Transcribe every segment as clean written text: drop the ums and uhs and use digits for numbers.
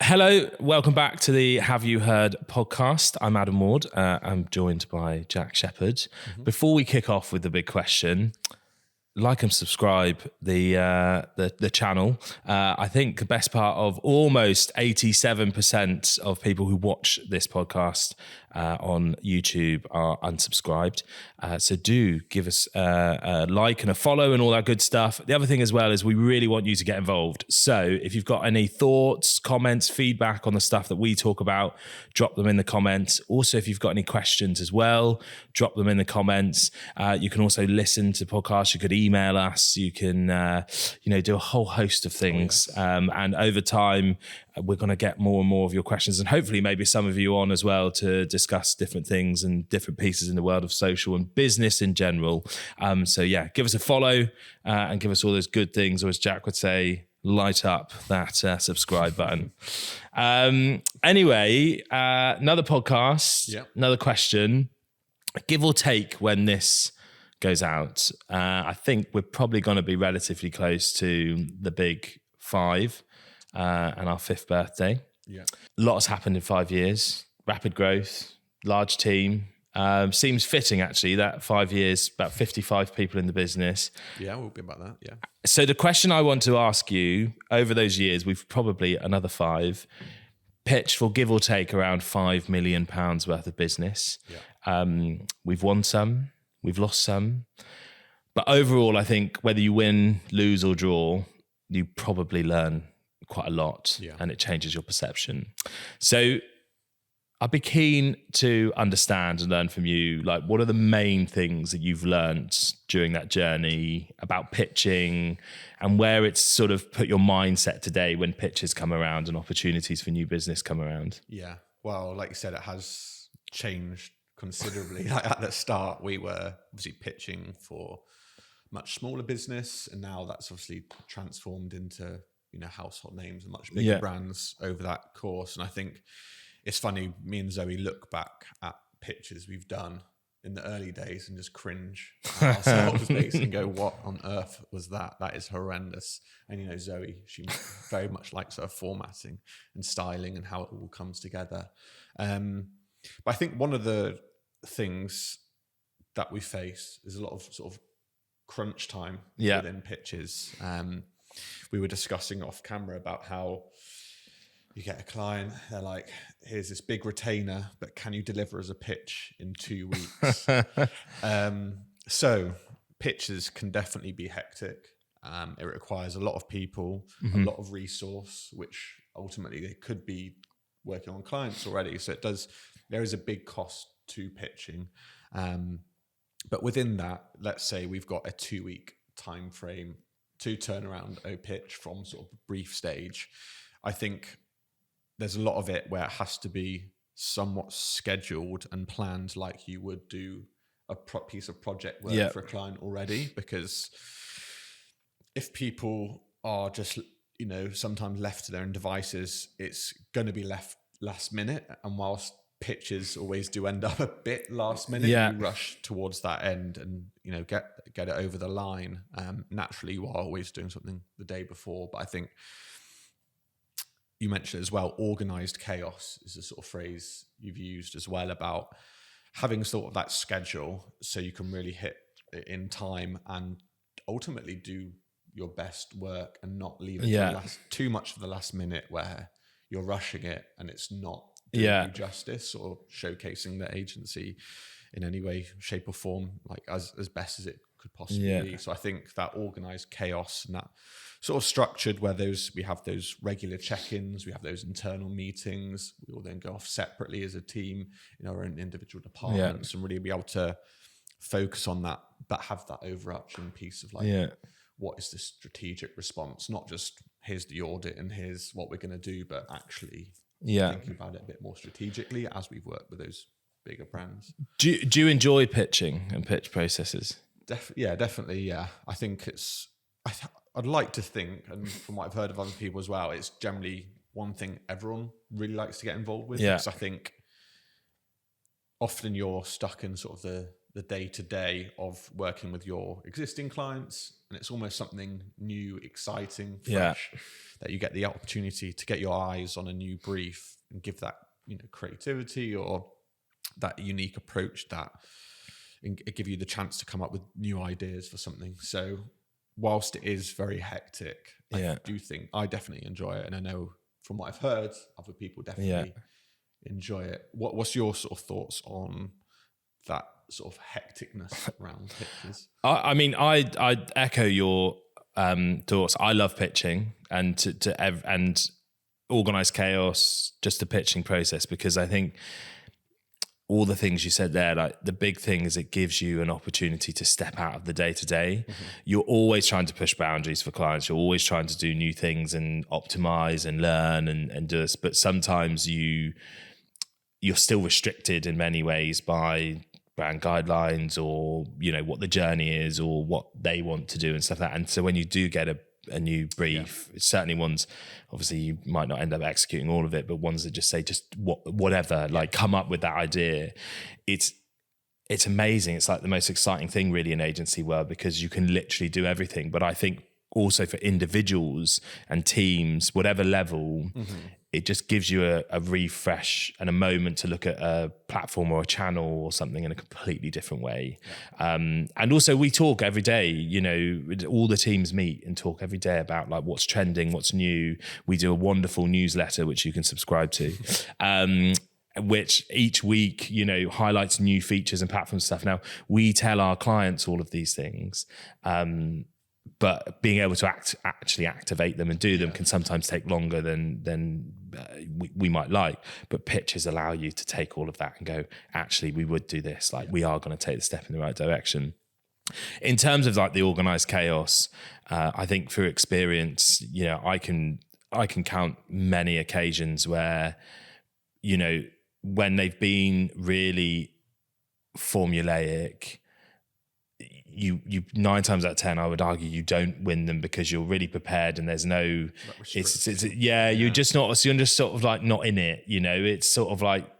Hello, welcome back to the Have You Heard podcast. I'm Adam Ward. I'm joined by Jack Shepherd. Mm-hmm. Before we kick off with the big question, like and subscribe the channel. I think the best part of almost 87% of people who watch this podcast on YouTube are unsubscribed. So do give us a like and a follow and all that good stuff. The other thing as well is we really want you to get involved. So if you've got any thoughts, comments, feedback on the stuff that we talk about, drop them in the comments. Also, if you've got any questions as well, drop them in the comments. You can also listen to podcasts. You could email us. You can, do a whole host of things. And over time, we're going to get more and more of your questions, and hopefully maybe some of you on as well to discuss different things and different pieces in the world of social and business in general. So yeah, give us a follow and give us all those good things, or as Jack would say, light up that subscribe button. Anyway, another podcast, another question, give or take when this goes out. I think we're probably going to be relatively close to the big 5 and our 5th birthday. Yeah, a lot has happened in 5 years. Rapid growth, large team. Seems fitting actually that 5 years, about 55 people in the business. Yeah, we'll be about that. Yeah. So the question I want to ask you, over those years, we've probably another 5 pitched for give or take around £5 million worth of business. Yeah. We've won some. We've lost some. But overall, I think whether you win, lose or draw, you probably learn quite a lot and it changes your perception. So I'd be keen to understand and learn from you, like, what are the main things that you've learned during that journey about pitching and where it's sort of put your mindset today when pitches come around and opportunities for new business come around? Yeah. Well, like you said, it has changed considerably. Like at the start, we were obviously pitching for much smaller business, and now that's obviously transformed into, household names and much bigger brands over that course. And I think it's funny, me and Zoe look back at pitches we've done in the early days and just cringe at ourselves basically and go, what on earth was that? That is horrendous. And Zoe, she very much likes her formatting and styling and how it all comes together. But I think one of the things that we face is a lot of sort of crunch time within pitches. We were discussing off camera about how you get a client, they're like, here's this big retainer, but can you deliver as a pitch in 2 weeks? So pitches can definitely be hectic. It requires a lot of people, a lot of resource, which ultimately they could be working on clients already. So there is a big cost to pitching. But within that, let's say we've got a 2-week time frame to turn around a pitch from sort of brief stage. I think there's a lot of it where it has to be somewhat scheduled and planned, like you would do a piece of project work for a client already. Because if people are just, sometimes left to their own devices, it's going to be left last minute. And whilst pitches always do end up a bit last minute, you rush towards that end and get it over the line. Naturally, you are always doing something the day before, but I think you mentioned as well, organized chaos is a sort of phrase you've used as well, about having sort of that schedule so you can really hit it in time and ultimately do your best work and not leave it too much for the last minute where you're rushing it and it's not doing you justice or showcasing the agency in any way, shape or form, like as best as it could possibly be. So I think that organized chaos and that sort of structured, where we have those regular check-ins, we have those internal meetings, we will then go off separately as a team in our own individual departments and really be able to focus on that, but have that overarching piece of what is the strategic response, not just here's the audit and here's what we're going to do, but actually thinking about it a bit more strategically as we've worked with those bigger brands. Do you enjoy pitching and pitch processes? Definitely. Yeah, I think I'd like to think, and from what I've heard of other people as well, it's generally one thing everyone really likes to get involved with. Because I think often you're stuck in sort of the the day-to-day of working with your existing clients, and it's almost something new, exciting, fresh, that you get the opportunity to get your eyes on a new brief and give that, creativity or that unique approach that and give you the chance to come up with new ideas for something. So whilst it is very hectic, I definitely enjoy it, and I know from what I've heard, other people definitely enjoy it. What's your sort of thoughts on that sort of hecticness around pitches? I mean, I echo your thoughts. I love pitching and organized chaos, just the pitching process, because I think all the things you said there, like the big thing is it gives you an opportunity to step out of the day-to-day. You're always trying to push boundaries for clients. You're always trying to do new things and optimize and learn and do this. But sometimes you're still restricted in many ways by brand guidelines or, what the journey is or what they want to do and stuff like that. And so when you do get a new brief, it's certainly ones, obviously you might not end up executing all of it, but ones that just say whatever, like come up with that idea. It's amazing. It's like the most exciting thing really in agency world, because you can literally do everything. But I think also for individuals and teams, whatever level, it just gives you a refresh and a moment to look at a platform or a channel or something in a completely different way. And also we talk every day, all the teams meet and talk every day about like what's trending, what's new. We do a wonderful newsletter, which you can subscribe to, which each week, highlights new features and platform stuff. Now we tell our clients all of these things, but being able to actually activate them and do them can sometimes take longer than we might like. But pitches allow you to take all of that and go, actually, we would do this. Like we are going to take the step in the right direction. In terms of like the organized chaos, I think through experience, I can count many occasions where, when they've been really formulaic, you 9 times out of 10, I would argue you don't win them because you're really prepared and there's no, you're just not, so you're just sort of like not in it, it's sort of like,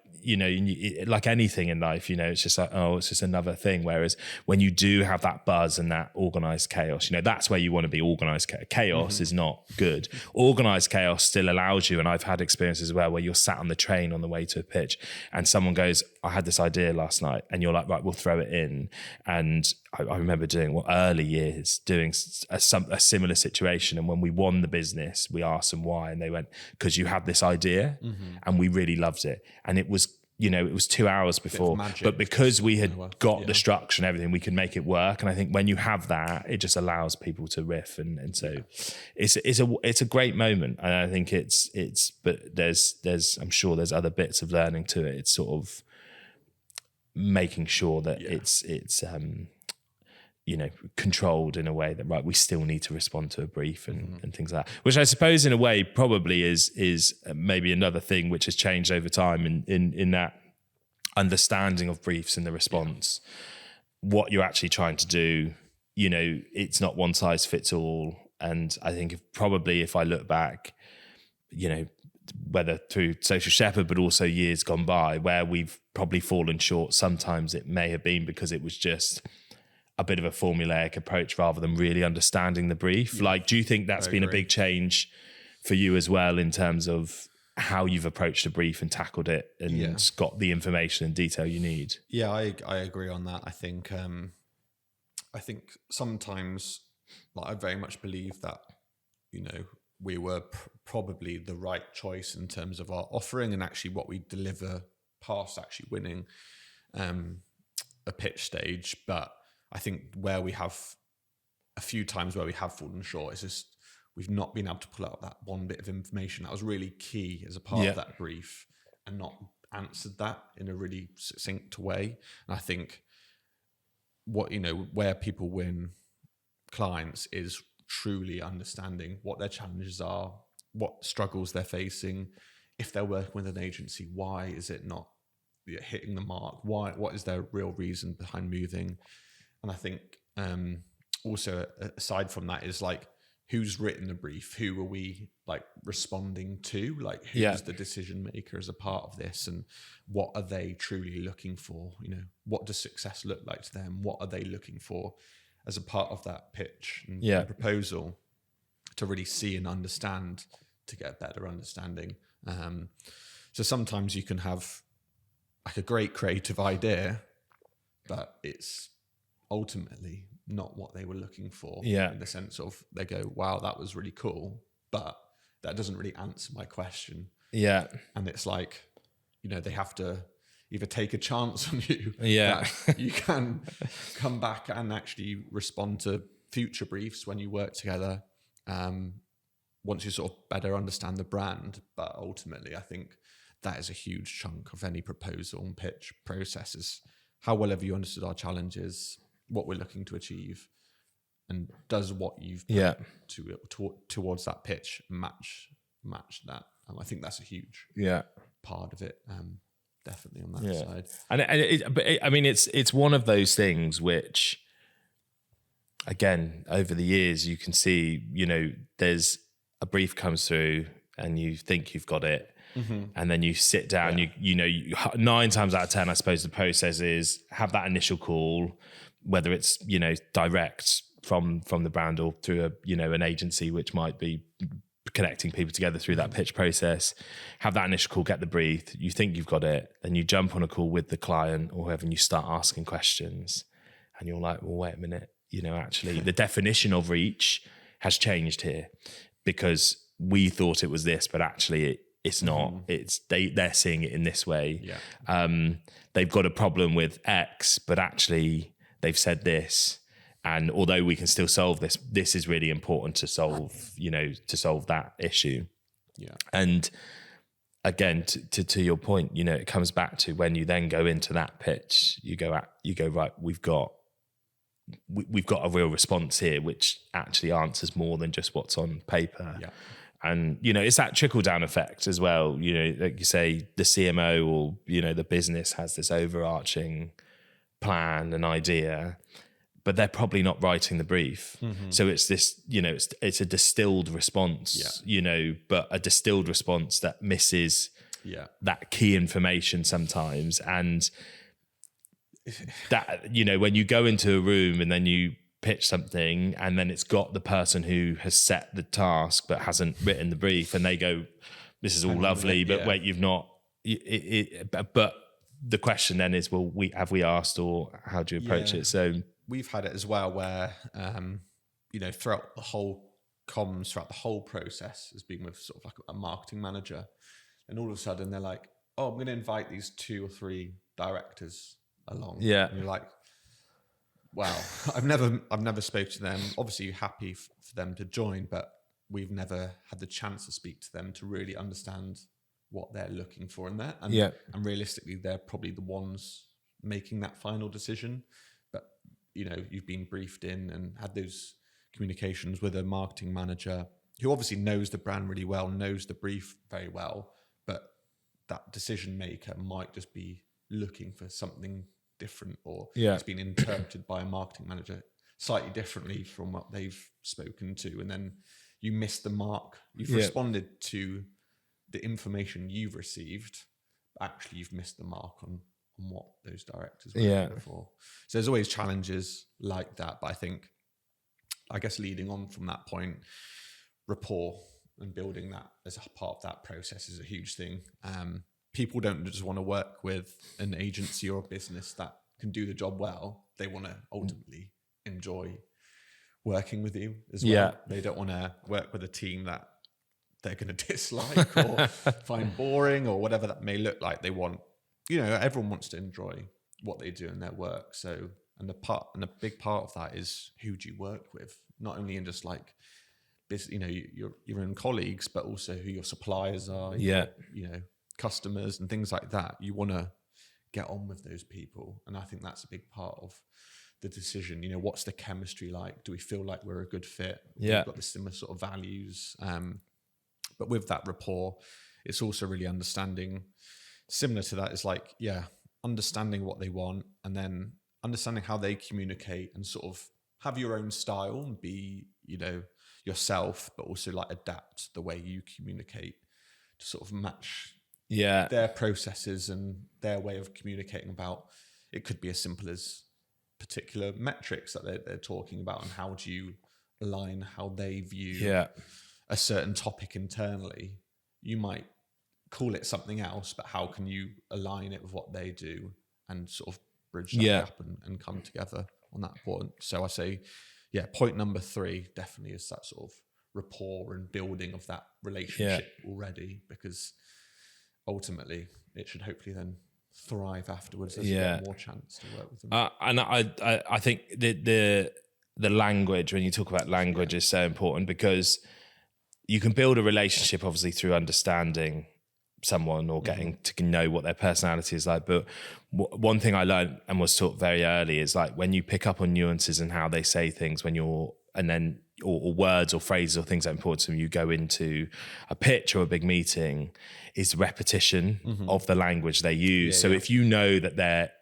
like anything in life, it's just like, oh, it's just another thing. Whereas when you do have that buzz and that organized chaos, that's where you want to be. Organized chaos is not good. Organized chaos still allows you, and I've had experiences where you're sat on the train on the way to a pitch and someone goes, I had this idea last night, and you're like, right, we'll throw it in. And I remember doing early years doing a similar situation, and when we won the business, we asked them why, and they went, because you had this idea and we really loved it, and it was it was 2 hours before, but because we had got the structure and everything, we could make it work. And I think when you have that, it just allows people to riff, and so it's a great moment. And I think but there's I'm sure there's other bits of learning to it. It's sort of making sure that it's controlled in a way that, right, we still need to respond to a brief and things like that, which I suppose in a way probably is maybe another thing which has changed over time in that understanding of briefs and the response, what you're actually trying to do. It's not one size fits all. And I think if I look back, whether through Social Shepherd, but also years gone by, where we've probably fallen short, sometimes it may have been because it was just a bit of a formulaic approach rather than really understanding the brief. Yeah. Like, do you think that's been a big change for you as well in terms of how you've approached a brief and tackled it and got the information and detail you need? Yeah, I agree on that. I think sometimes, like, I very much believe that, we were probably the right choice in terms of our offering and actually what we deliver past actually winning a pitch stage. But I think where we have a few times where we have fallen short, it's just we've not been able to pull out that one bit of information that was really key as a part of that brief and not answered that in a really succinct way. And I think where people win clients is truly understanding what their challenges are, what struggles they're facing. If they're working with an agency, why is it not hitting the mark? What is their real reason behind moving? And I think also aside from that is like who's written the brief, who are we like responding to, like who's the decision maker as a part of this, and what are they truly looking for? You know, what does success look like to them? What are they looking for as a part of that pitch and proposal, to really see and understand, to get a better understanding. So sometimes you can have like a great creative idea, but it's ultimately not what they were looking for. In the sense of, they go, wow, that was really cool, but that doesn't really answer my question. And it's like, you know, they have to either take a chance on you, that you can come back and actually respond to future briefs when you work together, once you sort of better understand the brand. But ultimately, I think that is a huge chunk of any proposal and pitch process, is how well have you understood our challenges, what we're looking to achieve, and does what you've put towards that pitch match that. I think that's a huge part of it, definitely on that side. And I mean, it's one of those things which, again, over the years, you can see, you know, there's a brief comes through and you think you've got it. And then you sit down, you know, 9 times out of 10, I suppose the process is have that initial call, whether it's, you know, direct from the brand or through a, you know, an agency, which might be connecting people together through that pitch process. Have that initial call, get the brief, you think you've got it, then you jump on a call with the client or whoever, and you start asking questions, and you're like, well, wait a minute, you know, actually the definition of reach has changed here, because we thought it was this, but actually it's not. It's they're seeing it in this way. They've got a problem with X, but actually they've said this. And although we can still solve this, this is really important to solve, you know, to solve that issue. And again, to your point, you know, it comes back to when you then go into that pitch, you go, right, we've got a real response here, which actually answers more than just what's on paper. And, you know, it's that trickle down effect as well. You know, like you say, the CMO or, you know, the business has this overarching plan and idea, but they're probably not writing the brief. So it's this, you know, it's a distilled response, you know, but a distilled response that misses that key information sometimes. And that, you know, when you go into a room and then you pitch something and then it's got the person who has set the task but hasn't written the brief, and they go, this is all lovely, but wait, you've not, but the question then is, well, have we asked, or how do you approach it? So we've had it as well where, you know, throughout the whole comms, throughout the whole process, as being with sort of like a marketing manager, and all of a sudden they're like, oh, I'm going to invite these 2 or 3 directors along. And you're like, wow, I've never spoken to them. Obviously you're happy for them to join, but we've never had the chance to speak to them to really understand what they're looking for in there. And realistically, they're probably the ones making that final decision. But, you know, you've been briefed in and had those communications with a marketing manager who obviously knows the brand really well, knows the brief very well, but that decision maker might just be looking for something different, or it's been interpreted by a marketing manager slightly differently from what they've spoken to. And then you miss the mark. You've responded to the information you've received, but actually you've missed the mark on what those directors were looking for. So there's always challenges like that. But I guess leading on from that point, rapport and building that as a part of that process is a huge thing. People don't just want to work with an agency or a business that can do the job well. They want to ultimately enjoy working with you as well. They don't want to work with a team that they're going to dislike or find boring or whatever that may look like. They want, you know, everyone wants to enjoy what they do in their work. So, and a big part of that is who do you work with? Not only in just like, you know, your own colleagues, but also who your suppliers are, you know, customers and things like that. You want to get on with those people. And I think that's a big part of the decision. You know, what's the chemistry like? Do we feel like we're a good fit? We've got the similar sort of values. But with that rapport, it's also really understanding, similar to that, is like, understanding what they want, and then understanding how they communicate, and sort of have your own style and be, you know, yourself, but also like adapt the way you communicate to sort of match Yeah. their processes and their way of communicating about. It could be as simple as particular metrics that they're talking about, and how do you align how they view a certain topic internally. You might call it something else, but how can you align it with what they do and sort of bridge that gap and come together on that point. So I say, point number 3 definitely is that sort of rapport and building of that relationship already, because ultimately it should hopefully then thrive afterwards as you get more chance to work with them. And I think the language, when you talk about language, is so important, because you can build a relationship obviously through understanding someone or getting to know what their personality is like. But one thing I learned and was taught very early is like when you pick up on nuances and how they say things when you're, and then or words or phrases or things that are important to them, you go into a pitch or a big meeting, is repetition of the language they use. So if you know that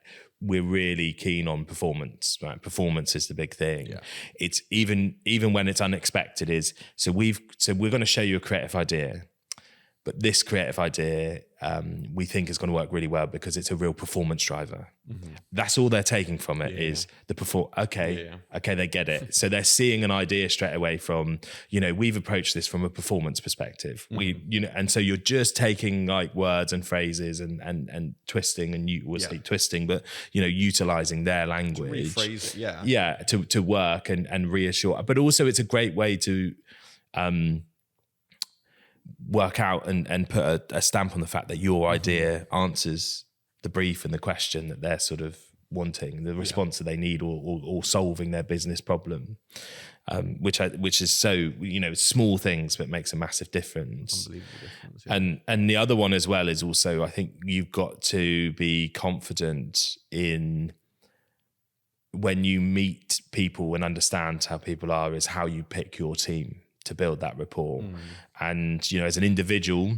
we're really keen on performance, right? Performance is the big thing. Yeah. It's even when it's unexpected so we're going to show you a creative idea, but this creative idea we think is going to work really well because it's a real performance driver. That's all they're taking from it is the Okay, they get it. So they're seeing an idea straight away from, we've approached this from a performance perspective. And so you're just taking like words and phrases and twisting, and say twisting, but utilizing their language, to rephrase it, to work and reassure. But also it's a great way to work out and put a stamp on the fact that your idea answers the brief and the question that they're sort of wanting, the response that they need, or solving their business problem, which is so, small things, but makes a massive difference. Unbelievable difference. And the other one as well is also, I think you've got to be confident in when you meet people and understand how people are, is how you pick your team to build that rapport. And, as an individual,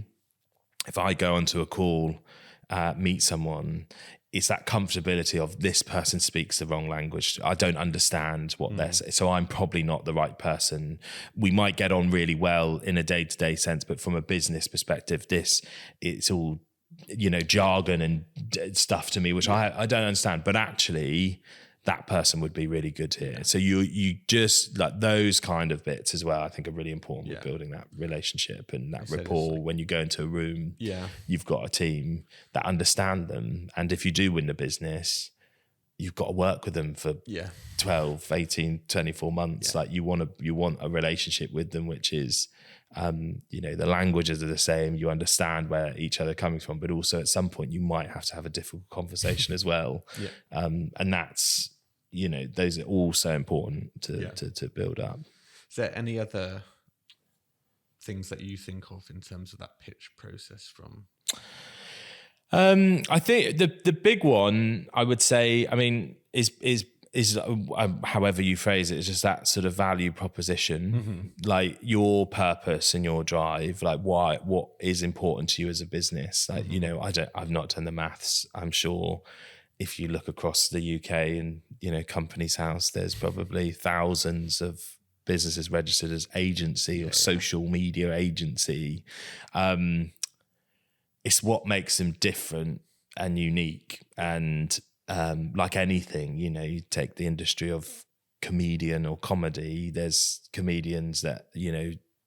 if I go onto a call, meet someone, it's that comfortability of this person speaks the wrong language. I don't understand what they're saying, so I'm probably not the right person. We might get on really well in a day-to-day sense, but from a business perspective, it's all, jargon and stuff to me, which I don't understand. But actually, that person would be really good here. So you just like those kind of bits as well, I think are really important with building that relationship and that rapport. When you go into a room, you've got a team that understand them. And if you do win the business, you've got to work with them for 12, 18, 24 months. Like you want a relationship with them, which is, the languages are the same. You understand where each other are coming from, but also at some point you might have to have a difficult conversation as well. And that's, those are all so important to build up. Is there any other things that you think of in terms of that pitch process from? I think the big one I would say, is however you phrase it, is just that sort of value proposition, like your purpose and your drive, like what is important to you as a business. Like, I've not done the maths. I'm sure if you look across the UK and, Companies House, there's probably thousands of businesses registered as agency or social media agency. It's what makes them different and unique. And like anything, you take the industry of comedian or comedy, there's comedians that,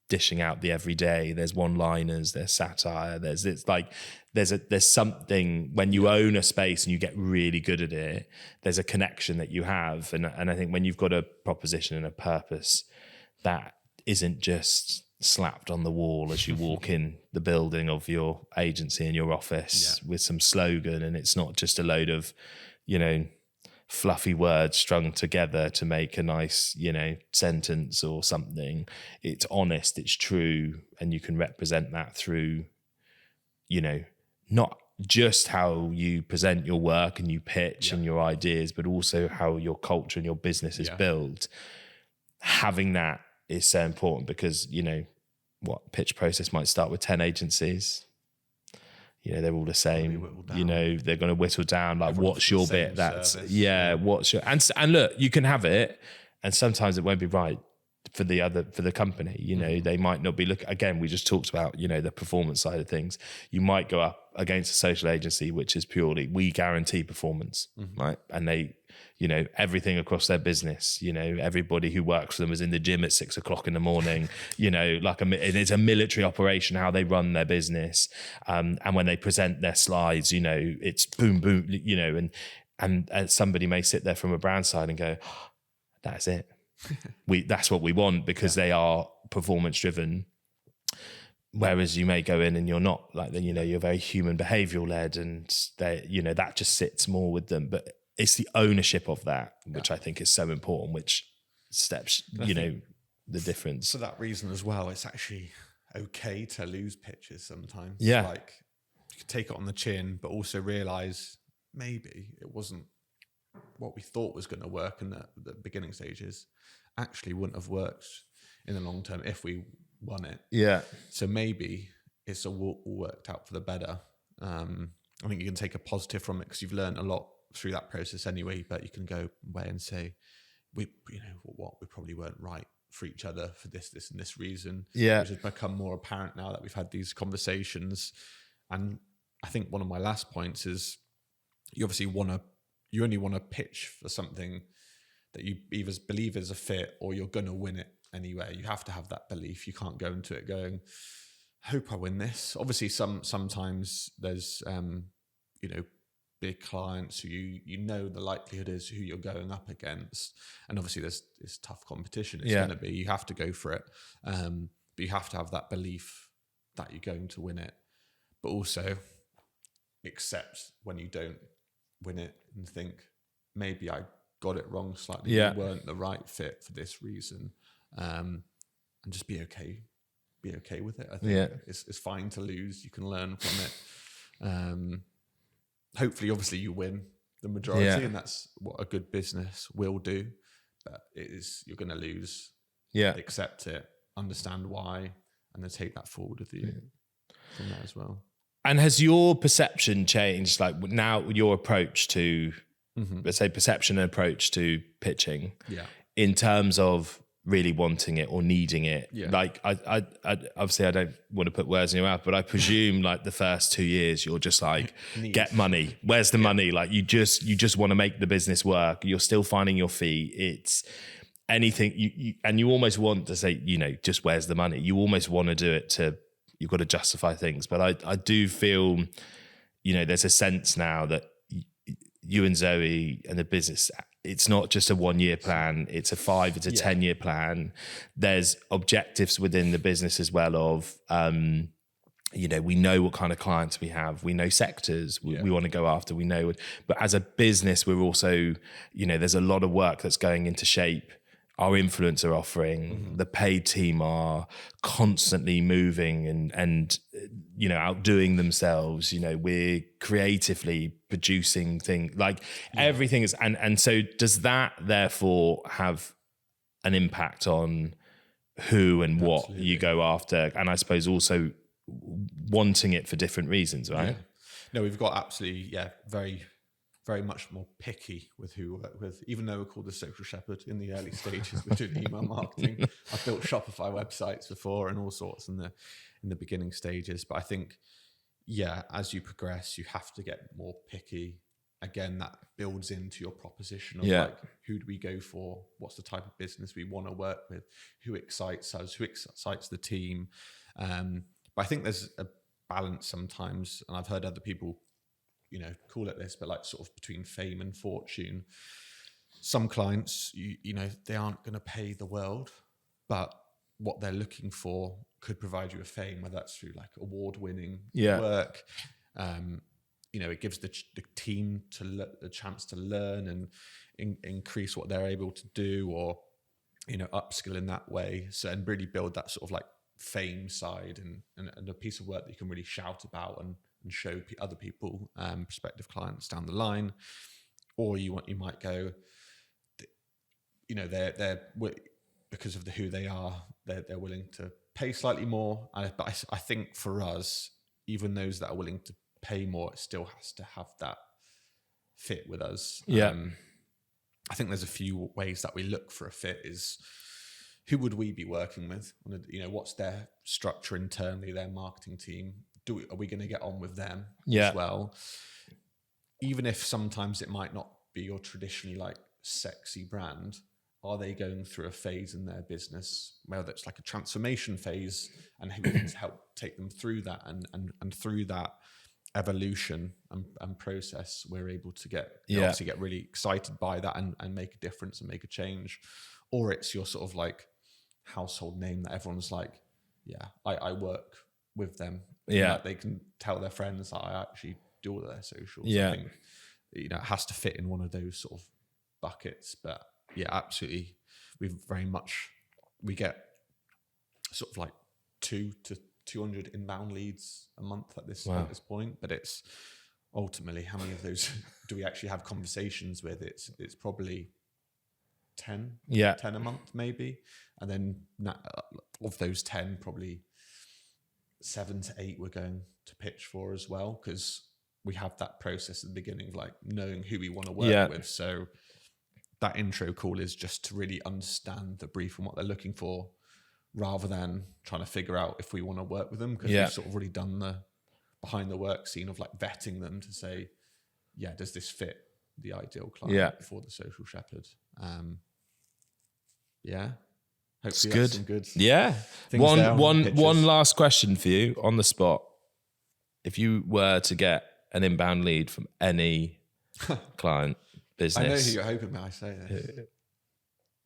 dishing out the everyday, there's one-liners, there's satire, there's something when you own a space and you get really good at it, there's a connection that you have. And I think when you've got a proposition and a purpose that isn't just slapped on the wall as you walk in the building of your agency in your office with some slogan, and it's not just a load of, fluffy words strung together to make a nice, sentence or something. It's honest, it's true, and you can represent that through, not just how you present your work and you pitch and your ideas, but also how your culture and your business is built. Having that is so important because, pitch process might start with 10 agencies. They're all the same. They're going to whittle down. Like, everyone's what's your bit? That's service. What's your and look, you can have it, and sometimes it won't be right, for the company. You know, they might not be looking, again, we just talked about, you know, the performance side of things. You might go up against a social agency, which is purely, we guarantee performance, right? And they, you know, everything across their business, you know, everybody who works for them is in the gym at 6 o'clock in the morning, you know, like it's a military operation, how they run their business. And when they present their slides, you know, it's boom, boom, you know, and somebody may sit there from a brand side and go, oh, that's it. That's what we want, because they are performance driven. Whereas you may go in and you're not, like, then, you know, you're very human behavioral led, and they, you know, that just sits more with them. But it's the ownership of that, which I think is so important, which steps, you know, the difference. For that reason as well, it's actually okay to lose pitches sometimes. Yeah. Like, you can take it on the chin, but also realize maybe it wasn't what we thought was going to work in the beginning stages. Actually wouldn't have worked in the long term if we won it. Yeah. So maybe it's all worked out for the better. I think you can take a positive from it because you've learned a lot through that process anyway, but you can go away and say, we probably weren't right for each other for this and this reason. Yeah. Which has become more apparent now that we've had these conversations. And I think one of my last points is you only want to pitch for something that you either believe is a fit or you're going to win it anyway. You have to have that belief. You can't go into it going, hope I win this. Obviously, sometimes there's, you know, big clients who you know the likelihood is who you're going up against. And obviously it's tough competition. It's going to be, you have to go for it. But you have to have that belief that you're going to win it. But also accept when you don't win it and think, maybe I got it wrong slightly. You weren't the right fit for this reason. And just be okay with it. I think it's fine to lose. You can learn from it. Hopefully, obviously, you win the majority, and that's what a good business will do. But you're going to lose. Yeah, accept it, understand why, and then take that forward with you from there as well. And has your perception changed? Like, now your approach to, let's say, perception and approach to pitching, in terms of really wanting it or needing it. Like, I obviously I don't want to put words in your mouth, but I presume like the first 2 years you're just like, get money. Where's the money? Like, you just want to make the business work. You're still finding your feet. It's anything and you almost want to say, you know, just where's the money? You almost want to do it to, you've got to justify things. But I do feel, you know, there's a sense now that you and Zoe and the business, it's not just a 1 year plan, it's a 5, it's a 10-year plan. There's objectives within the business as well of, you know, we know what kind of clients we have, we know sectors we want to go after, we know, but as a business, we're also, you know, there's a lot of work that's going into shape our influencer offering. The paid team are constantly moving and you know, outdoing themselves. You know, we're creatively producing things, like everything is, and so does that therefore have an impact on who and what you go after? And I suppose also wanting it for different reasons, right? No, we've got absolutely, very, very much more picky with who we work with, even though we're called the Social Shepherd in the early stages. We're doing email marketing. I've built Shopify websites before and all sorts in the beginning stages. But I think, as you progress, you have to get more picky. Again, that builds into your proposition of like, who do we go for? What's the type of business we want to work with? Who excites us? Who excites the team? But I think there's a balance sometimes, and I've heard other people, you know, call it this, but like sort of between fame and fortune. Some clients, you know, they aren't going to pay the world, but what they're looking for could provide you a fame, whether that's through like award-winning work. You know, it gives the team the chance to learn and increase what they're able to do, or, you know, upskill in that way. So, and really build that sort of like fame side and a piece of work that you can really shout about and show other people, prospective clients down the line. Or you might go, you know, they're because of who they are, they're willing to pay slightly more. But I think for us, even those that are willing to pay more, it still has to have that fit with us. I think there's a few ways that we look for a fit is, who would we be working with? What's their structure internally, their marketing team? Are we going to get on with them as well? Even if sometimes it might not be your traditionally like sexy brand, are they going through a phase in their business where that's like a transformation phase, and who can help take them through that, and through that evolution and process, we're able to obviously get really excited by that and make a difference and make a change. Or it's your sort of like household name that everyone's like, I work with them. Like they can tell their friends that I actually do all their socials. I think, it has to fit in one of those sort of buckets. But absolutely, we get sort of like 200 to 200 inbound leads a month at this point. But it's ultimately, how many of those do we actually have conversations with? It's probably 10 a month maybe. And then of those 10, probably 7 to 8 we're going to pitch for as well, because we have that process at the beginning of like knowing who we want to work with. So that intro call is just to really understand the brief and what they're looking for, rather than trying to figure out if we want to work with them, because we've sort of already done the behind the work scene of like vetting them to say, does this fit the ideal client for the Social Shepherd? Hopefully good. That's some good. Yeah. One last question for you on the spot. If you were to get an inbound lead from any client business, I know who you're hoping I say this.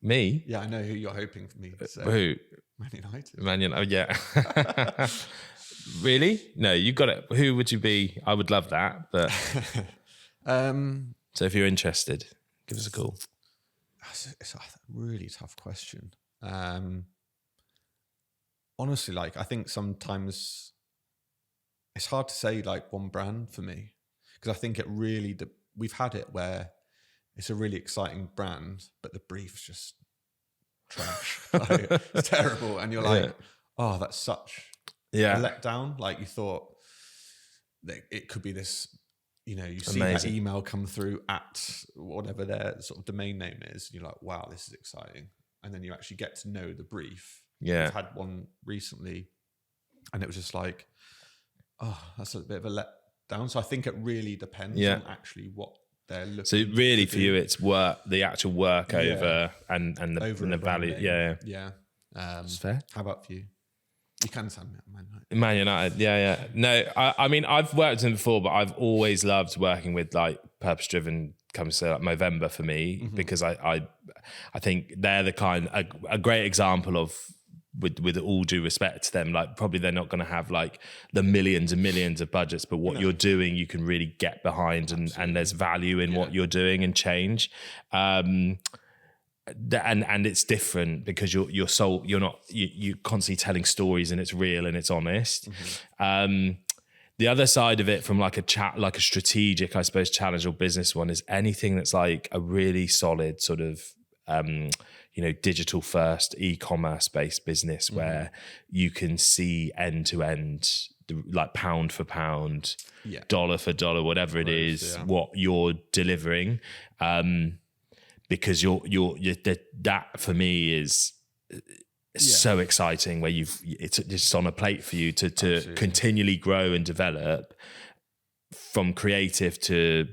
Me? Yeah, I know who you're hoping for me to say. Who? Man United. Man United. Yeah. Really? No, you got it. Who would you be? I would love that. But so if you're interested, give us a call. It's a really tough question. Honestly, like I think sometimes it's hard to say like one brand for me, because I think it really we've had it where it's a really exciting brand, but the brief's just trash. Like, it's terrible, and you're like, oh, that's such a letdown. Like you thought that it could be this. You see that email come through at whatever their sort of domain name is, and you're like, wow, this is exciting. And then you actually get to know the brief. Yeah. I've had one recently, and it was just like, oh, that's a bit of a letdown. So I think it really depends on actually what they're looking. So really for you, it's work, the actual work over and the value. Yeah. It's fair. How about for you? You can say Man United. Yeah. No, I mean, I've worked with them before, but I've always loved working with like purpose-driven companies, so like Movember for me, because I think they're the kind, a great example of, with all due respect to them, like probably they're not going to have like the millions and millions of budgets, but what you're doing, you can really get behind, and there's value in what you're doing and change. And it's different because you're constantly telling stories, and it's real and it's honest. The other side of it, from like a strategic, I suppose, challenge or business one, is anything that's like a really solid sort of digital first e-commerce based business where you can see end to end, like pound for pound, dollar for dollar, whatever it is, what you're delivering. Because that for me is so exciting, where it's just on a plate for you to continually grow and develop, from creative to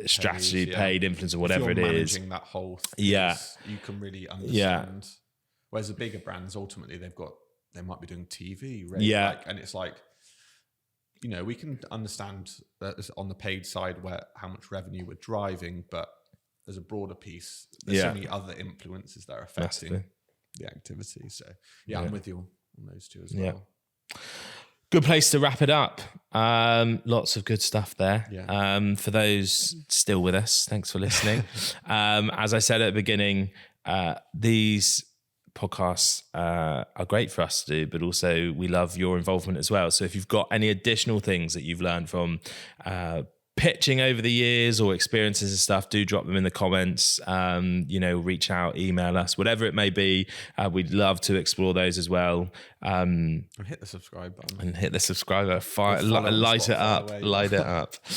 strategy, paid influencer, whatever it is. Managing that whole thing, you can really understand. Whereas the bigger brands, ultimately, they might be doing TV, and it's like, we can understand that on the paid side how much revenue we're driving, but there's a broader piece. There's so many other influences that are affecting the activity. So I'm with you on those two as well. Good place to wrap it up. Lots of good stuff there. For those still with us, thanks for listening. As I said at the beginning, these podcasts are great for us to do, but also we love your involvement as well. So if you've got any additional things that you've learned from pitching over the years or experiences and stuff, do drop them in the comments. Reach out, email us, whatever it may be. We'd love to explore those as well. And hit the subscribe button. Light it up.